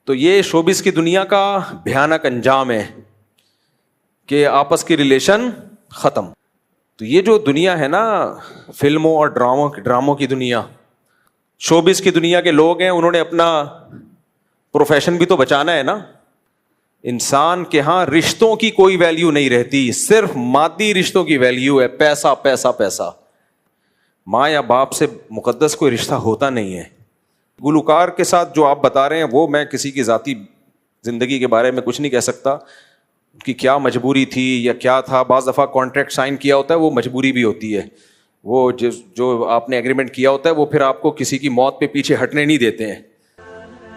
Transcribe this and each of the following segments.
تو یہ شوبز کی دنیا کا بھیانک انجام ہے کہ آپس کی ریلیشن ختم. تو یہ جو دنیا ہے نا فلموں اور ڈراموں کی دنیا, شوبز کی دنیا کے لوگ ہیں, انہوں نے اپنا پروفیشن بھی تو بچانا ہے نا. انسان کے ہاں رشتوں کی کوئی ویلیو نہیں رہتی, صرف مادی رشتوں کی ویلیو ہے. پیسہ پیسہ پیسہ. ماں یا باپ سے مقدس کوئی رشتہ ہوتا نہیں ہے. گلوکار کے ساتھ جو آپ بتا رہے ہیں وہ میں کسی کی ذاتی زندگی کے بارے میں کچھ نہیں کہہ سکتا کہ کیا مجبوری تھی یا کیا تھا. بعض دفعہ کانٹریکٹ سائن کیا ہوتا ہے وہ مجبوری بھی ہوتی ہے. وہ جو آپ نے ایگریمنٹ کیا ہوتا ہے وہ پھر آپ کو کسی کی موت پہ پیچھے ہٹنے نہیں دیتے ہیں.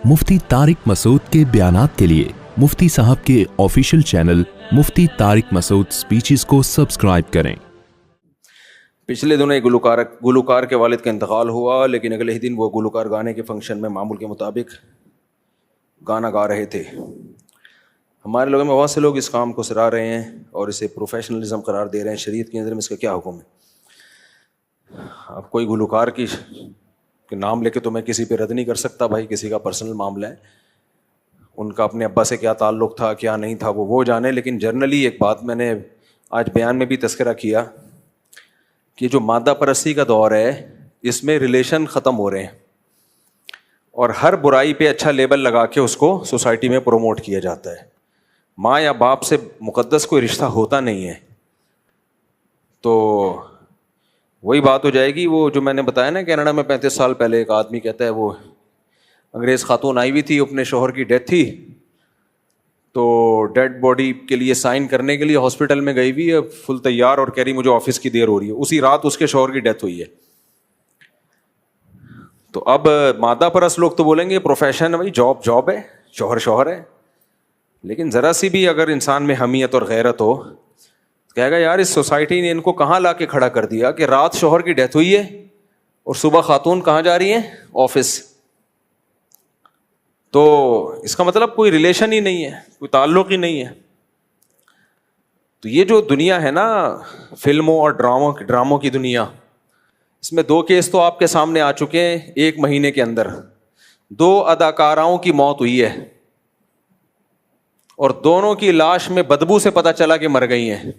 مفتی طارق مسعود کے بیانات کے لیے مفتی صاحب کے آفیشیل چینل مفتی طارق مسعود سپیچز کو سبسکرائب کریں. پچھلے دنوں ایک گلوکار کے والد کا انتقال ہوا, لیکن اگلے ہی دن وہ گلوکار گانے کے فنکشن میں معمول کے مطابق گانا گا رہے تھے. ہمارے لوگوں میں بہت سے لوگ اس کام کو سراہ رہے ہیں اور اسے پروفیشنلزم قرار دے رہے ہیں. شریعت کی نظر میں اس کا کیا حکم ہے؟ اب کوئی گلوکار کے نام لے کے تو میں کسی پہ رد نہیں کر سکتا بھائی, کسی کا پرسنل معاملہ ہے. ان کا اپنے ابا سے کیا تعلق تھا کیا نہیں تھا وہ جانے. لیکن جنرلی ایک بات میں نے آج بیان میں بھی تذکرہ کیا کہ جو مادہ پرستی کا دور ہے اس میں ریلیشن ختم ہو رہے ہیں اور ہر برائی پہ اچھا لیبل لگا کے اس کو سوسائٹی میں پروموٹ کیا جاتا ہے. ماں یا باپ سے مقدس کوئی رشتہ ہوتا نہیں ہے. تو وہی بات ہو جائے گی وہ جو میں نے بتایا نا, کینیڈا میں 35 سال پہلے ایک آدمی کہتا ہے وہ انگریز خاتون آئی ہوئی تھی, اپنے شوہر کی ڈیتھ تھی تو ڈیڈ باڈی کے لیے سائن کرنے کے لیے ہاسپٹل میں گئی ہوئی ہے فل تیار, اور کہہ رہی مجھے آفس کی دیر ہو رہی ہے. اسی رات اس کے شوہر کی ڈیتھ ہوئی ہے. تو اب مادہ پرست لوگ تو بولیں گے پروفیشن بھائی جاب ہے, شوہر ہے. لیکن ذرا سی بھی اگر انسان میں حمیت اور غیرت ہو کہے گا یار اس سوسائٹی نے ان کو کہاں لا کے کھڑا کر دیا کہ رات شوہر کی ڈیتھ ہوئی ہے اور صبح خاتون کہاں جا رہی ہیں؟ آفس. تو اس کا مطلب کوئی ریلیشن ہی نہیں ہے, کوئی تعلق ہی نہیں ہے. تو یہ جو دنیا ہے نا فلموں اور ڈراموں کی دنیا, اس میں 2 کیس تو آپ کے سامنے آ چکے ہیں. 1 مہینے کے اندر 2 اداکاراؤں کی موت ہوئی ہے اور دونوں کی لاش میں بدبو سے پتہ چلا کہ مر گئی ہیں.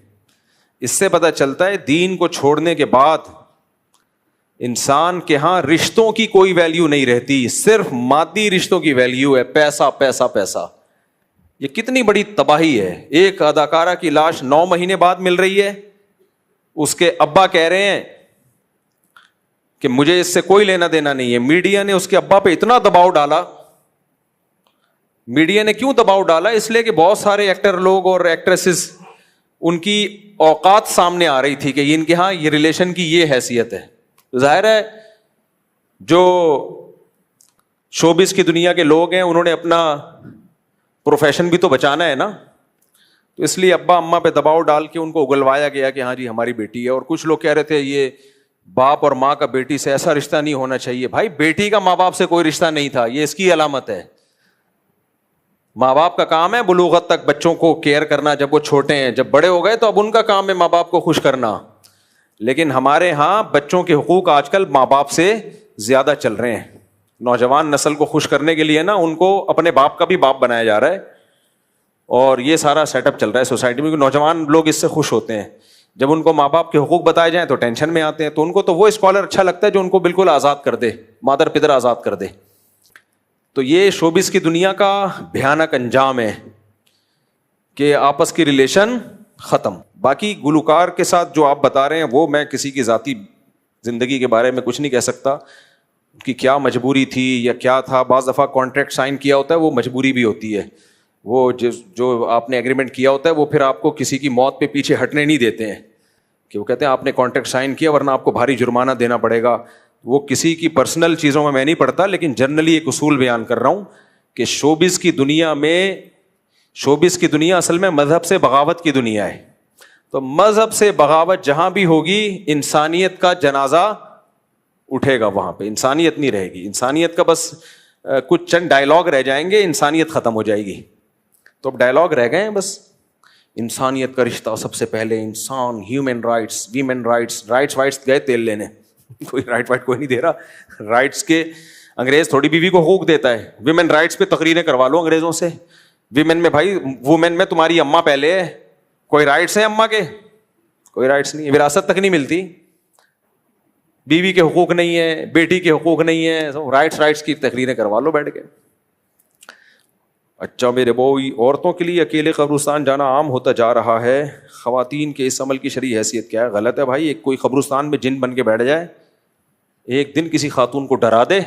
اس سے پتہ چلتا ہے دین کو چھوڑنے کے بعد انسان کے ہاں رشتوں کی کوئی ویلیو نہیں رہتی, صرف مادی رشتوں کی ویلیو ہے. پیسہ پیسہ پیسہ. یہ کتنی بڑی تباہی ہے. ایک اداکارہ کی لاش 9 مہینے بعد مل رہی ہے, اس کے ابا کہہ رہے ہیں کہ مجھے اس سے کوئی لینا دینا نہیں ہے. میڈیا نے اس کے ابا پہ اتنا دباؤ ڈالا. میڈیا نے کیوں دباؤ ڈالا؟ اس لیے کہ بہت سارے ایکٹر لوگ اور ایکٹریسز ان کی اوقات سامنے آ رہی تھی کہ ان کے ہاں یہ ریلیشن کی یہ حیثیت ہے. ظاہر ہے جو شوبز کی دنیا کے لوگ ہیں انہوں نے اپنا پروفیشن بھی تو بچانا ہے نا. تو اس لیے ابا اماں پہ دباؤ ڈال کے ان کو اگلوایا گیا کہ ہاں جی ہماری بیٹی ہے. اور کچھ لوگ کہہ رہے تھے یہ باپ اور ماں کا بیٹی سے ایسا رشتہ نہیں ہونا چاہیے. بھائی بیٹی کا ماں باپ سے کوئی رشتہ نہیں تھا, یہ اس کی علامت ہے. ماں باپ کا کام ہے بلوغت تک بچوں کو کیئر کرنا جب وہ چھوٹے ہیں. جب بڑے ہو گئے تو اب ان کا کام ہے ماں باپ کو خوش کرنا. لیکن ہمارے ہاں بچوں کے حقوق آج کل ماں باپ سے زیادہ چل رہے ہیں. نوجوان نسل کو خوش کرنے کے لیے نا ان کو اپنے باپ کا بھی باپ بنایا جا رہا ہے اور یہ سارا سیٹ اپ چل رہا ہے سوسائٹی میں. نوجوان لوگ اس سے خوش ہوتے ہیں جب ان کو ماں باپ کے حقوق بتائے جائیں تو ٹینشن میں آتے ہیں. تو ان کو تو وہ اسکالر اچھا لگتا ہے جو ان کو بالکل آزاد کر دے, مادر پدر آزاد کر دے. تو یہ شوبز کی دنیا کا بھیانک انجام ہے کہ آپس کی ریلیشن ختم. باقی گلوکار کے ساتھ جو آپ بتا رہے ہیں وہ میں کسی کی ذاتی زندگی کے بارے میں کچھ نہیں کہہ سکتا کہ کیا مجبوری تھی یا کیا تھا. بعض دفعہ کانٹریکٹ سائن کیا ہوتا ہے وہ مجبوری بھی ہوتی ہے. وہ جو آپ نے ایگریمنٹ کیا ہوتا ہے وہ پھر آپ کو کسی کی موت پہ پیچھے ہٹنے نہیں دیتے ہیں کہ وہ کہتے ہیں آپ نے کانٹریکٹ سائن کیا ورنہ آپ کو بھاری جرمانہ دینا پڑے گا. وہ کسی کی پرسنل چیزوں میں نہیں پڑتا, لیکن جنرلی ایک اصول بیان کر رہا ہوں کہ شوبز کی دنیا اصل میں مذہب سے بغاوت کی دنیا ہے. تو مذہب سے بغاوت جہاں بھی ہوگی انسانیت کا جنازہ اٹھے گا, وہاں پہ انسانیت نہیں رہے گی. انسانیت کا بس کچھ چند ڈائلاگ رہ جائیں گے, انسانیت ختم ہو جائے گی. تو اب ڈائلاگ رہ گئے ہیں بس. انسانیت کا رشتہ سب سے پہلے انسان, human rights, women rights, rights وائٹس گئے تیل لینے. کوئی رائٹ وائٹ کوئی نہیں دے رہا. رائٹس کے انگریز تھوڑی بیوی کو حقوق دیتا ہے. ویمن رائٹس پہ تقریریں کروا لو انگریزوں سے. ویمن میں بھائی وومن میں تمہاری اماں پہلے ہے. کوئی رائٹس ہیں اماں کے؟ کوئی رائٹس نہیں. وراثت تک نہیں ملتی. بیوی کے حقوق نہیں ہے, بیٹی کے حقوق نہیں ہے. رائٹس کی تقریریں کروا لو بیٹھ کے. اچھا میرے بوئی, عورتوں کے لیے اکیلے قبرستان جانا عام ہوتا جا رہا ہے. خواتین کے اس عمل کی شرعی حیثیت کیا ہے؟ غلط ہے بھائی. ایک کوئی قبرستان میں جن بن کے بیٹھ جائے, ایک دن کسی خاتون کو ڈرا دے,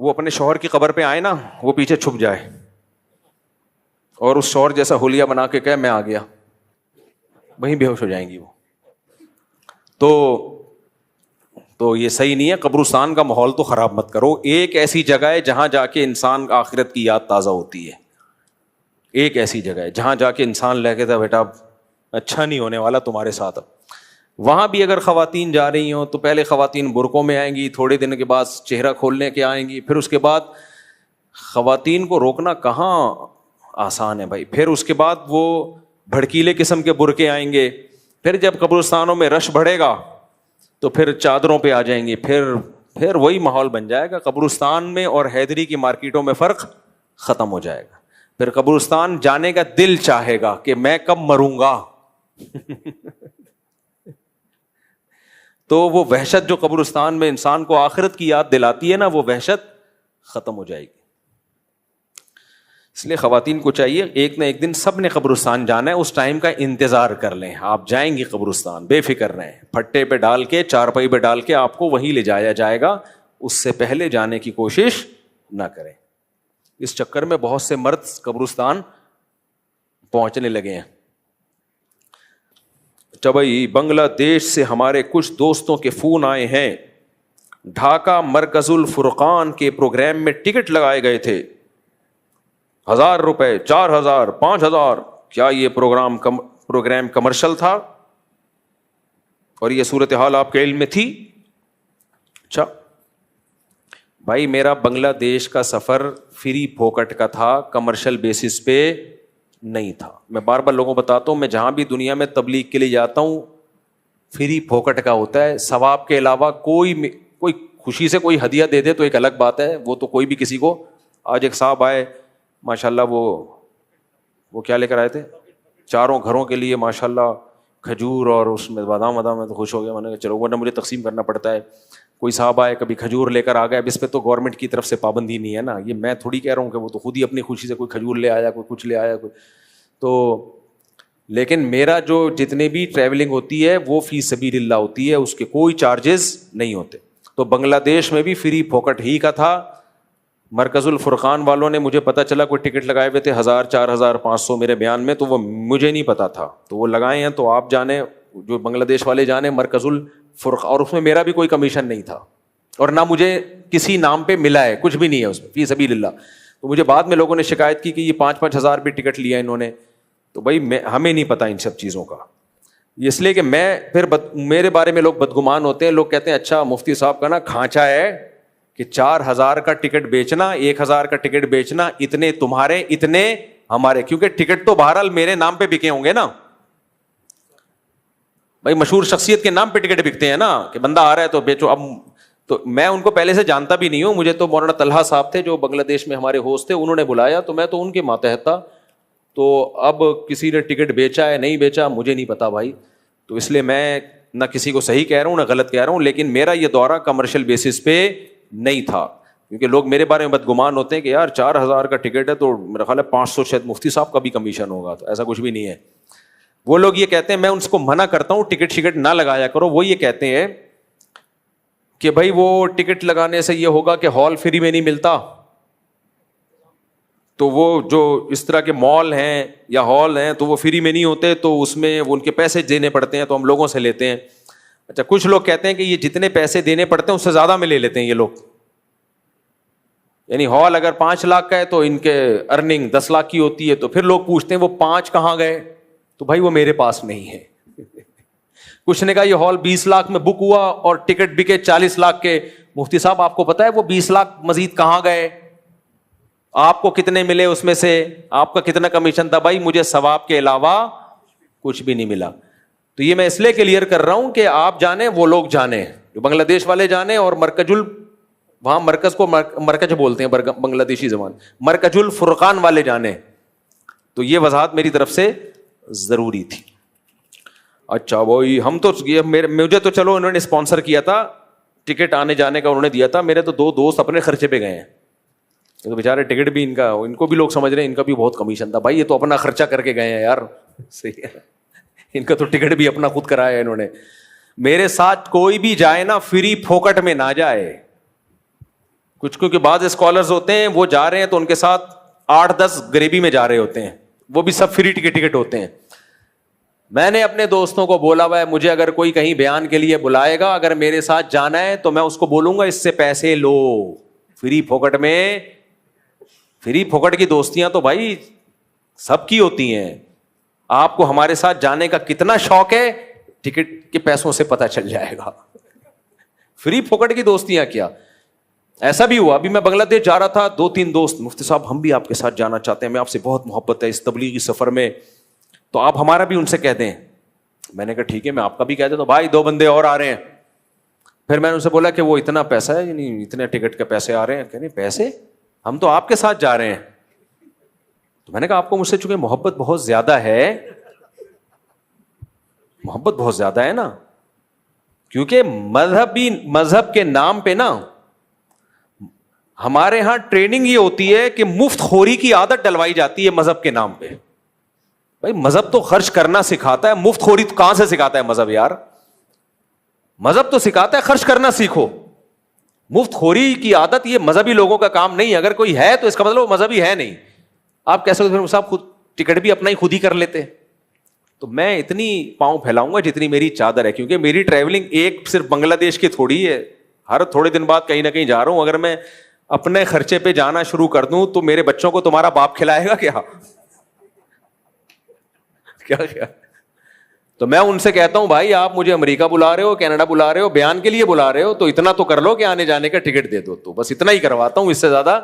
وہ اپنے شوہر کی قبر پہ آئے نا, وہ پیچھے چھپ جائے اور اس شوہر جیسا حلیہ بنا کے کہے میں آ گیا, وہیں بے ہوش ہو جائیں گی وہ. تو یہ صحیح نہیں ہے. قبرستان کا ماحول تو خراب مت کرو. ایک ایسی جگہ ہے جہاں جا کے انسان آخرت کی یاد تازہ ہوتی ہے. ایک ایسی جگہ ہے جہاں جا کے انسان لے کے تھا بیٹا اچھا نہیں ہونے والا تمہارے ساتھ. وہاں بھی اگر خواتین جا رہی ہوں تو پہلے خواتین برقعوں میں آئیں گی, تھوڑے دن کے بعد چہرہ کھولنے کے آئیں گی, پھر اس کے بعد خواتین کو روکنا کہاں آسان ہے بھائی. پھر اس کے بعد وہ بھڑکیلے قسم کے برقعے آئیں گے. پھر جب قبرستانوں میں رش بڑھے گا تو پھر چادروں پہ آ جائیں گے. پھر وہی ماحول بن جائے گا. قبرستان میں اور حیدری کی مارکیٹوں میں فرق ختم ہو جائے گا. پھر قبرستان جانے کا دل چاہے گا کہ میں کب مروں گا. تو وہ وحشت جو قبرستان میں انسان کو آخرت کی یاد دلاتی ہے نا, وہ وحشت ختم ہو جائے گی. اس لیے خواتین کو چاہیے ایک نہ ایک دن سب نے قبرستان جانا ہے, اس ٹائم کا انتظار کر لیں. آپ جائیں گی قبرستان, بے فکر رہیں, پھٹے پہ ڈال کے چارپائی پہ ڈال کے آپ کو وہیں لے جایا جائے گا. اس سے پہلے جانے کی کوشش نہ کریں. اس چکر میں بہت سے مرد قبرستان پہنچنے لگے ہیں. اچھا بھائی, بنگلہ دیش سے ہمارے کچھ دوستوں کے فون آئے ہیں. ڈھاکہ مرکز الفرقان کے پروگرام میں ٹکٹ لگائے گئے تھے, 1000 روپے, 4000, 5000. کیا یہ پروگرام کمرشل تھا اور یہ صورتحال آپ کے علم میں تھی؟ اچھا بھائی, میرا بنگلہ دیش کا سفر فری پھوکٹ کا تھا, کمرشل بیسس پہ نہیں تھا. میں بار بار لوگوں کو بتاتا ہوں, میں جہاں بھی دنیا میں تبلیغ کے لیے جاتا ہوں فری پھوکٹ کا ہوتا ہے. ثواب کے علاوہ کوئی خوشی سے کوئی ہدیہ دے دے تو ایک الگ بات ہے, وہ تو کوئی بھی کسی کو. آج ایک صاحب آئے ماشاء اللہ, وہ کیا لے کر آئے تھے, چاروں گھروں کے لیے ماشاء اللہ کھجور اور اس میں بادام میں تو خوش ہو گیا. میں نے کہا چلو, ورنہ مجھے تقسیم کرنا پڑتا ہے. کوئی صاحب آئے کبھی کھجور لے کر آ گیا. اب اس پہ تو گورنمنٹ کی طرف سے پابندی نہیں ہے نا, یہ میں تھوڑی کہہ رہا ہوں کہ وہ تو خود ہی اپنی خوشی سے کوئی کھجور لے آیا, کوئی کچھ لے آیا, کوئی تو. لیکن میرا جو جتنے بھی ٹریولنگ ہوتی ہے وہ فی سبیل اللہ ہوتی ہے, اس کے کوئی چارجز نہیں ہوتے. تو بنگلہ دیش میں بھی فری پھوکٹ ہی کا تھا. مرکز الفرقان والوں نے مجھے پتا چلا کوئی ٹکٹ لگائے ہوئے تھے 1000, 4000, 500 میرے بیان میں, تو وہ مجھے نہیں پتا تھا, تو وہ لگائے ہیں. تو آپ جانے, جو بنگلہ دیش والے جانے مرکز الفرقان, اور اس میں میرا بھی کوئی کمیشن نہیں تھا اور نہ مجھے کسی نام پہ ملا ہے, کچھ بھی نہیں ہے اس میں, فی سبیل اللہ. تو مجھے بعد میں لوگوں نے شکایت کی کہ یہ 5-5 ہزار بھی ٹکٹ لیا انہوں نے. تو بھائی ہمیں نہیں پتا ان سب چیزوں کا, اس لیے کہ میں پھر میرے بارے میں لوگ بدگمان ہوتے ہیں. لوگ کہتے ہیں اچھا مفتی صاحب کا نا کھانچا ہے کہ 4000 کا ٹکٹ بیچنا, 1000 کا ٹکٹ بیچنا, اتنے تمہارے اتنے ہمارے, کیونکہ ٹکٹ تو بہرحال میرے نام پہ بکے ہوں گے نا بھائی. مشہور شخصیت کے نام پہ ٹکٹ بکتے ہیں نا کہ بندہ آ رہا ہے تو بیچو. اب تو میں ان کو پہلے سے جانتا بھی نہیں ہوں, مجھے تو مولانا طلحہ صاحب تھے جو بنگلہ دیش میں ہمارے ہوسٹ تھے, انہوں نے بلایا تو میں تو ان کے ماتحت تھا. تو اب کسی نے ٹکٹ بیچا ہے نہیں بیچا مجھے نہیں پتا بھائی. تو اس لیے میں نہ کسی کو صحیح کہہ رہا ہوں نہ غلط کہہ رہا ہوں, لیکن میرا یہ دورہ کمرشل بیسس پہ نہیں تھا. کیونکہ لوگ میرے بارے میں بدگمان ہوتے ہیں کہ یار 4000 کا ٹکٹ ہے تو میرا خیال ہے 500 شاید مفتی صاحب کا بھی کمیشن ہوگا. تو ایسا کچھ بھی نہیں ہے. وہ لوگ یہ کہتے ہیں, میں ان کو منع کرتا ہوں ٹکٹ شکٹ نہ لگایا کرو. وہ یہ کہتے ہیں کہ بھائی وہ ٹکٹ لگانے سے یہ ہوگا کہ ہال فری میں نہیں ملتا, تو وہ جو اس طرح کے مال ہیں یا ہال ہیں تو وہ فری میں نہیں ہوتے, تو اس میں وہ ان کے پیسے دینے پڑتے ہیں, تو ہم لوگوں سے لیتے ہیں. اچھا, کچھ لوگ کہتے ہیں کہ یہ جتنے پیسے دینے پڑتے ہیں اس سے زیادہ میں لے لیتے ہیں یہ لوگ. یعنی ہال اگر 5 لاکھ کا ہے تو ان کے ارننگ 10 لاکھ کی ہوتی ہے. تو پھر لوگ پوچھتے ہیں وہ 5 کہاں گئے, تو بھائی وہ میرے پاس نہیں ہے. کچھ نے کہا یہ ہال 20 لاکھ میں بک ہوا اور ٹکٹ بکے 40 لاکھ کے. مفتی صاحب آپ کو پتا ہے وہ 20 لاکھ مزید کہاں گئے, آپ کو کتنے ملے اس میں سے, آپ کا کتنا کمیشن تھا؟ بھائی مجھے ثواب کے علاوہ کچھ بھی نہیں ملا. تو یہ میں اس لیے کلیئر کر رہا ہوں کہ آپ جانیں, وہ لوگ جانیں, جو بنگلہ دیش والے جانیں اور مرکز وہاں مرکز کو مرکز بولتے ہیں بنگلہ دیشی زبان, مرکز الفرقان والے جانے. تو یہ وضاحت میری طرف سے ضروری تھی. اچھا بھائی, ہم تو مجھے تو چلو انہوں نے اسپانسر کیا تھا, ٹکٹ آنے جانے کا انہوں نے دیا تھا, میرے تو 2 دوست اپنے خرچے پہ گئے ہیں. تو بیچارے ٹکٹ بھی ان کو بھی لوگ سمجھ رہے ہیں ان کا بھی بہت کمیشن تھا. بھائی یہ تو اپنا خرچہ کر کے گئے ہیں یار, صحیح ہے, ان کا تو ٹکٹ بھی اپنا خود کرایا ہے انہوں نے. میرے ساتھ کوئی بھی جائے نا فری پھوکٹ میں نہ جائے. کچھ کیونکہ بعض اسکالرز ہوتے ہیں وہ جا رہے ہیں تو ان کے ساتھ 8-10 غریبی میں جا رہے ہوتے ہیں, وہ بھی سب فری ٹکٹ ہوتے ہیں. میں نے اپنے دوستوں کو بولا ہوا ہے مجھے اگر کوئی کہیں بیان کے لیے بلائے گا, اگر میرے ساتھ جانا ہے تو میں اس کو بولوں گا اس سے پیسے لو. فری پھوکٹ میں, فری پھوکٹ کی دوستیاں تو بھائی سب کی ہوتی ہیں. آپ کو ہمارے ساتھ جانے کا کتنا شوق ہے ٹکٹ کے پیسوں سے پتہ چل جائے گا. فری پھوکٹ کی دوستیاں کیا. ایسا بھی ہوا, ابھی میں بنگلہ دیش جا رہا تھا, 2-3 دوست, مفتی صاحب ہم بھی آپ کے ساتھ جانا چاہتے ہیں, میں آپ سے بہت محبت ہے اس تبلیغی سفر میں, تو آپ ہمارا بھی ان سے کہہ دیں. میں نے کہا ٹھیک ہے میں آپ کا بھی کہہ دیتا ہوں. بھائی 2 بندے اور آ رہے ہیں. پھر میں نے ان سے بولا کہ وہ اتنا پیسہ ہے, یعنی اتنے ٹکٹ کے پیسے آ رہے ہیں. کہنے پیسے, ہم تو آپ کے ساتھ جا رہے ہیں. تو میں نے کہا آپ کو مجھ سے چونکہ محبت بہت زیادہ ہے, محبت بہت زیادہ ہے نا, کیونکہ مذہب کے نام پہ نا ہمارے ہاں ٹریننگ یہ ہوتی ہے کہ مفت خوری کی عادت ڈلوائی جاتی ہے مذہب کے نام پہ. بھائی مذہب تو خرچ کرنا سکھاتا ہے, مفت خوری تو کہاں سے سکھاتا ہے مذہب یار. مذہب تو سکھاتا ہے خرچ کرنا سیکھو. مفت خوری کی عادت یہ مذہبی لوگوں کا کام نہیں ہے. اگر کوئی ہے تو اس کا مطلب وہ مذہبی ہے نہیں. آپ کیسے پھر صاحب خود ٹکٹ بھی اپنا ہی خود ہی کر لیتے. تو میں اتنی پاؤں پھیلاؤں گا جتنی میری چادر ہے, کیونکہ میری ٹریولنگ ایک صرف بنگلہ دیش کی تھوڑی ہے, ہر تھوڑے دن بعد کہیں نہ کہیں جا رہا ہوں. اگر میں اپنے خرچے پہ جانا شروع کر دوں تو میرے بچوں کو تمہارا باپ کھلائے گا کیا؟ کیا؟ تو میں ان سے کہتا ہوں بھائی آپ مجھے امریکہ بلا رہے ہو, کینیڈا بلا رہے ہو, بیان کے لیے بلا رہے ہو, تو اتنا تو کر لو کہ آنے جانے کا ٹکٹ دے دو. تو بس اتنا ہی کرواتا ہوں, اس سے زیادہ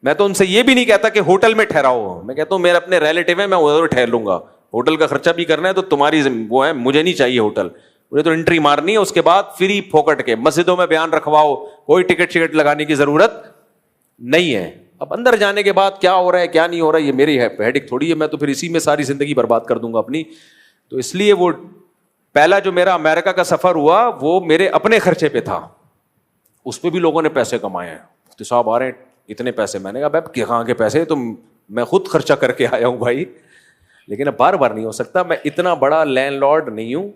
میں تو ان سے یہ بھی نہیں کہتا کہ ہوٹل میں ٹھہراؤ. میں کہتا ہوں میرے اپنے ریلیٹیو ہے, میں ادھر ٹھہر لوں گا. ہوٹل کا خرچہ بھی کرنا ہے تو تمہاری وہ ہے, مجھے نہیں چاہیے ہوٹل. مجھے تو انٹری مارنی ہے, اس کے بعد فری پھوکٹ کے مسجدوں میں بیان رکھواؤ, کوئی ٹکٹ لگانے کی ضرورت نہیں ہے. اب اندر جانے کے بعد کیا ہو رہا ہے کیا نہیں ہو رہا ہے یہ میری ہیڈک تھوڑی ہے, میں تو پھر اسی میں ساری زندگی برباد کر دوں گا اپنی. تو اس لیے وہ پہلا جو میرا امریکہ کا سفر ہوا وہ میرے اپنے خرچے پہ تھا, اس پہ بھی لوگوں نے پیسے کمائے ہیں. مفتی صاحب آ رہے ہیں اتنے پیسے. میں نے کہا بھائی کہاں کے پیسے, تو میں خود خرچہ کر کے آیا ہوں بھائی. لیکن اب بار بار نہیں ہو سکتا, میں اتنا بڑا لینڈ لارڈ نہیں ہوں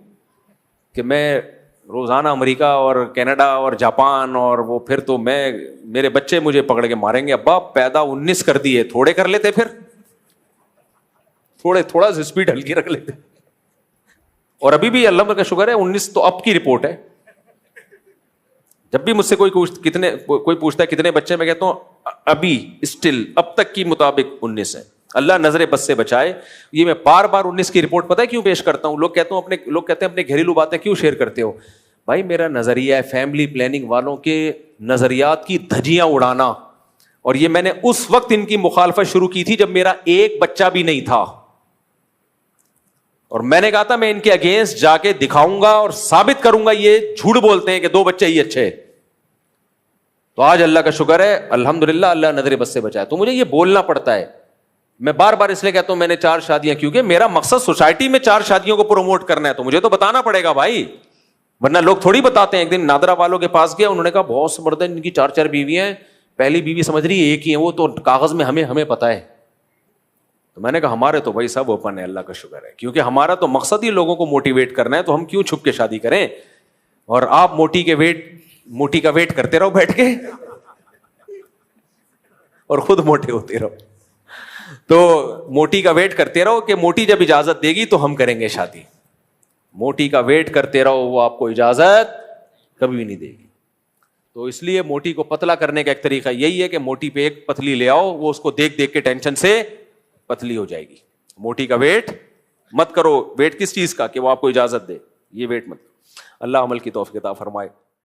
کہ میں روزانہ امریکہ اور کینیڈا اور جاپان, اور وہ پھر تو میرے بچے مجھے پکڑ کے ماریں گے, ابا پیدا 19 کر دیے, تھوڑے کر لیتے, پھر تھوڑا سا اسپیڈ ہلکی رکھ لیتے. اور ابھی بھی اللہ کا شکر ہے 19 تو اب کی رپورٹ ہے. جب بھی مجھ سے کوئی پوچھتا ہے کتنے بچے, میں کہتا ہوں ابھی اسٹل اب تک کی مطابق 19 ہے, اللہ نظر بس سے بچائے. یہ میں بار بار 19 کی رپورٹ پتہ ہے کیوں پیش کرتا ہوں؟ لوگ کہتے ہیں اپنے گھریلو باتیں کیوں شیئر کرتے ہو؟ بھائی میرا نظریہ ہے فیملی پلاننگ والوں کے نظریات کی دھجیاں اڑانا, اور یہ میں نے اس وقت ان کی مخالفت شروع کی تھی جب میرا ایک بچہ بھی نہیں تھا, اور میں نے کہا تھا میں ان کے اگینسٹ جا کے دکھاؤں گا اور ثابت کروں گا یہ جھوٹ بولتے ہیں کہ 2 بچے ہی اچھے. تو آج اللہ کا شکر ہے الحمدللہ اللہ نظر بس سے بچائے. تو مجھے یہ بولنا پڑتا ہے. میں بار بار اس لیے کہتا ہوں میں نے 4 شادیاں, کیونکہ میرا مقصد سوسائٹی میں 4 شادیوں کو پروموٹ کرنا ہے, تو مجھے تو بتانا پڑے گا بھائی, ورنہ لوگ تھوڑی بتاتے ہیں. ایک دن نادرا والوں کے پاس گیا, انہوں نے کہا بہت سے مرد ہیں ان کی 4 بیویاں ہیں, پہلی بیوی سمجھ رہی ہے ایک ہی ہے, وہ تو کاغذ میں ہمیں پتا ہے. تو میں نے کہا ہمارے تو بھائی سب اوپن ہے, اللہ کا شکر ہے, کیونکہ ہمارا تو مقصد ہی لوگوں کو موٹیویٹ کرنا ہے, تو ہم کیوں چھپ کے شادی کریں. اور آپ موٹی کا ویٹ کرتے رہو بیٹھ کے اور خود موٹے ہوتے رہو. تو موٹی کا ویٹ کرتے رہو کہ موٹی جب اجازت دے گی تو ہم کریں گے شادی. موٹی کا ویٹ کرتے رہو, وہ آپ کو اجازت کبھی بھی نہیں دے گی. تو اس لیے موٹی کو پتلا کرنے کا ایک طریقہ یہی ہے کہ موٹی پہ ایک پتلی لے آؤ, وہ اس کو دیکھ کے ٹینشن سے پتلی ہو جائے گی. موٹی کا ویٹ مت کرو. ویٹ کس چیز کا؟ کہ وہ آپ کو اجازت دے, یہ ویٹ مت. اللہ عمل کی توفیق عطا فرمائے.